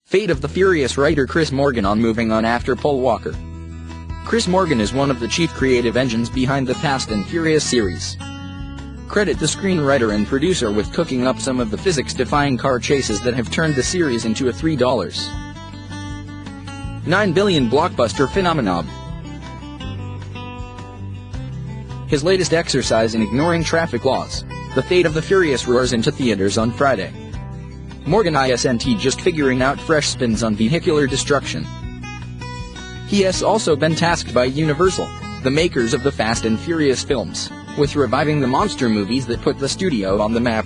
Fate of the Furious writer Chris Morgan on moving on after Paul Walker. Chris Morgan is one of the chief creative engines behind the Fast and Furious series. Credit the screenwriter and producer with cooking up some of the physics-defying car chases that have turned the series into a $3.9 billion blockbuster phenomenon. His latest exercise in ignoring traffic laws, The Fate of the Furious, roars into theaters on Friday. Morgan isn't just figuring out fresh spins on vehicular destruction. He has also been tasked by Universal, the makers of the Fast and Furious films, with reviving the monster movies that put the studio on the map.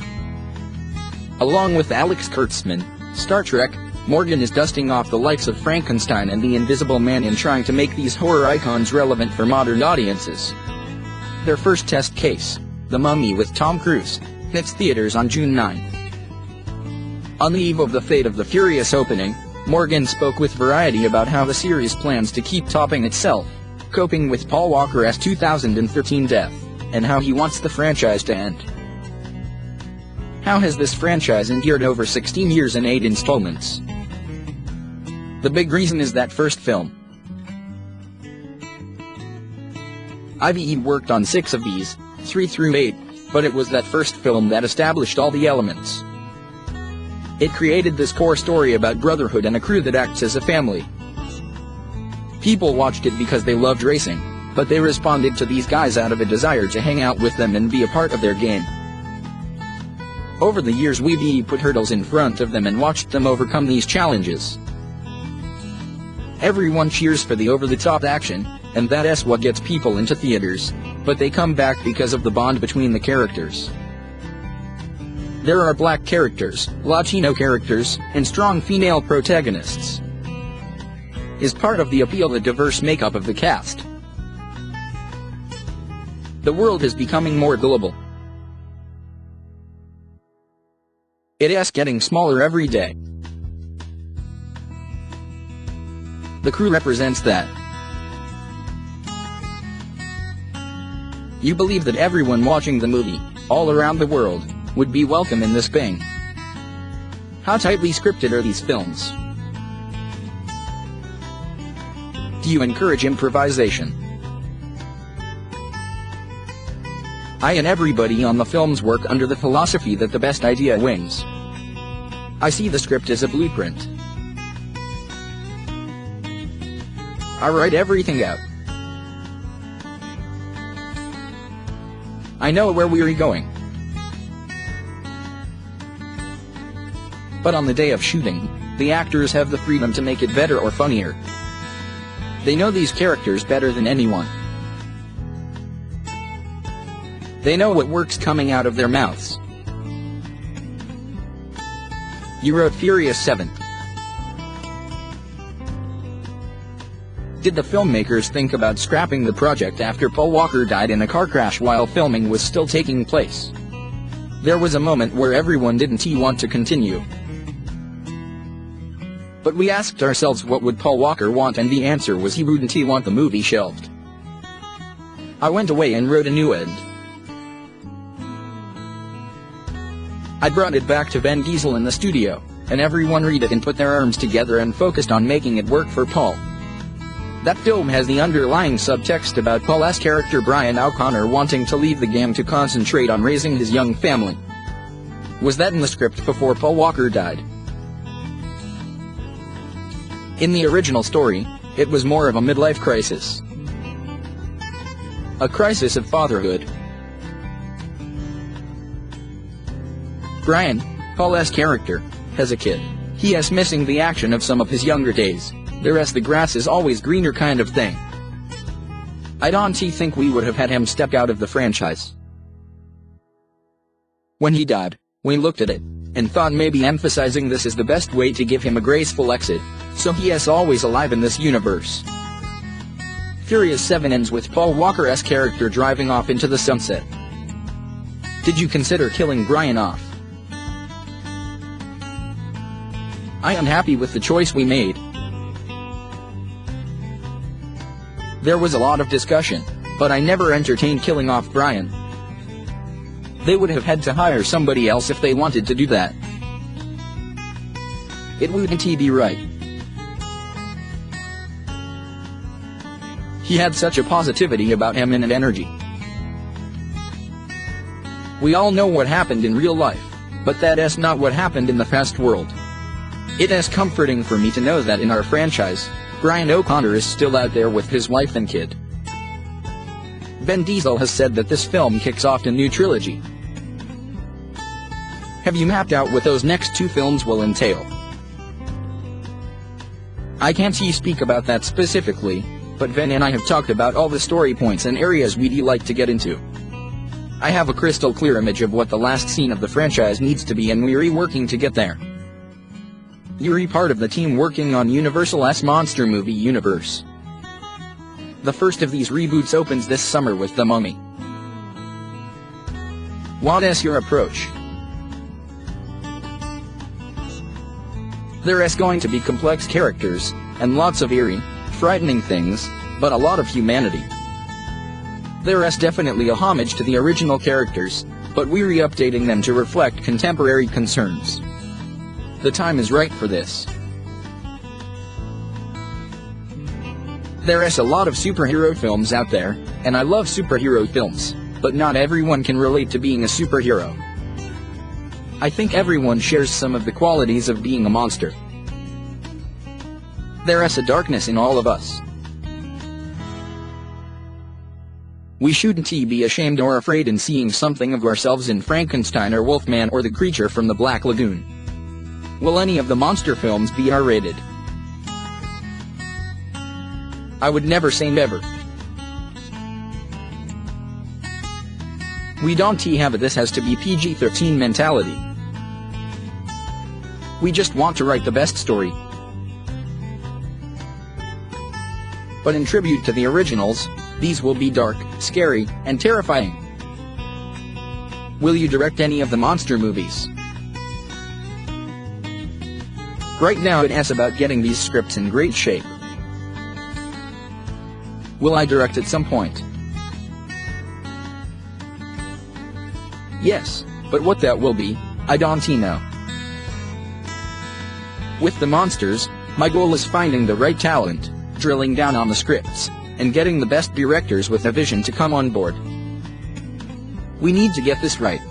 Along with Alex Kurtzman, Star Trek, Morgan is dusting off the likes of Frankenstein and the Invisible Man in trying to make these horror icons relevant for modern audiences. Their first test case, The Mummy with Tom Cruise, hits theaters on June 9. On the eve of the Fate of the Furious opening, Morgan spoke with Variety about how the series plans to keep topping itself, coping with Paul Walker's 2013 death, and how he wants the franchise to end. How has this franchise endured over 16 years in 8 installments? The big reason is that first film. I've worked on 6 of these, 3 through 8, but it was that first film that established all the elements. It created this core story about brotherhood and a crew that acts as a family. People watched it because they loved racing, but they responded to these guys out of a desire to hang out with them and be a part of their game. Over the years we've put hurdles in front of them and watched them overcome these challenges. Everyone cheers for the over-the-top action, and that's what gets people into theaters, but they come back because of the bond between the characters. There are black characters, Latino characters, and strong female protagonists. Is part of the appeal the diverse makeup of the cast. The world is becoming more global. It is getting smaller every day. The crew represents that. You believe that everyone watching the movie, all around the world, would be welcome in this thing. How tightly scripted are these films? Do you encourage improvisation? I and everybody on the films work under the philosophy that the best idea wins. I see the script as a blueprint. I write everything out. I know where we're going. But on the day of shooting, the actors have the freedom to make it better or funnier. They know these characters better than anyone. They know what works coming out of their mouths. You wrote Furious 7. Did the filmmakers think about scrapping the project after Paul Walker died in a car crash while filming was still taking place? There was a moment where everyone didn't want to continue. But we asked ourselves, what would Paul Walker want, and the answer was he wouldn't want the movie shelved. I went away and wrote a new end. I brought it back to Vin Diesel in the studio, and everyone read it and put their arms together and focused on making it work for Paul. That film has the underlying subtext about Paul's character Brian O'Connor wanting to leave the game to concentrate on raising his young family. Was that in the script before Paul Walker died? In the original story, it was more of a midlife crisis. A crisis of fatherhood. Brian, Paul's character, has a kid. He is missing the action of some of his younger days. The grass is always greener kind of thing. I don't think we would have had him step out of the franchise. When he died, we looked at it, and thought maybe emphasizing this is the best way to give him a graceful exit, so he is always alive in this universe. Furious 7 ends with Paul Walker's character driving off into the sunset. Did you consider killing Brian off? I am happy with the choice we made. There was a lot of discussion, but I never entertained killing off Brian. They would have had to hire somebody else if they wanted to do that. It wouldn't be right. He had such a positivity about him and an energy. We all know what happened in real life, but that is not what happened in the fast world. It is comforting for me to know that in our franchise, Brian O'Connor is still out there with his wife and kid. Vin Diesel has said that this film kicks off a new trilogy. Have you mapped out what those next 2 films will entail? I can't speak about that specifically, but Vin and I have talked about all the story points and areas we'd like to get into. I have a crystal clear image of what the last scene of the franchise needs to be, and we're working to get there. You're part of the team working on Universal's monster movie universe. The first of these reboots opens this summer with The Mummy. What is your approach? There is going to be complex characters, and lots of eerie, frightening things, but a lot of humanity. There is definitely a homage to the original characters, but we're updating them to reflect contemporary concerns. The time is right for this. There is a lot of superhero films out there, and I love superhero films, but not everyone can relate to being a superhero. I think everyone shares some of the qualities of being a monster. There is a darkness in all of us. We shouldn't be ashamed or afraid in seeing something of ourselves in Frankenstein or Wolfman or the creature from the Black Lagoon. Will any of the monster films be R-rated? I would never say never. We don't have this has to be PG-13 mentality. We just want to write the best story. But in tribute to the originals, these will be dark, scary, and terrifying. Will you direct any of the monster movies? Right now it is about getting these scripts in great shape. Will I direct at some point? Yes, but what that will be, I don't know. With the monsters, my goal is finding the right talent, drilling down on the scripts, and getting the best directors with a vision to come on board. We need to get this right.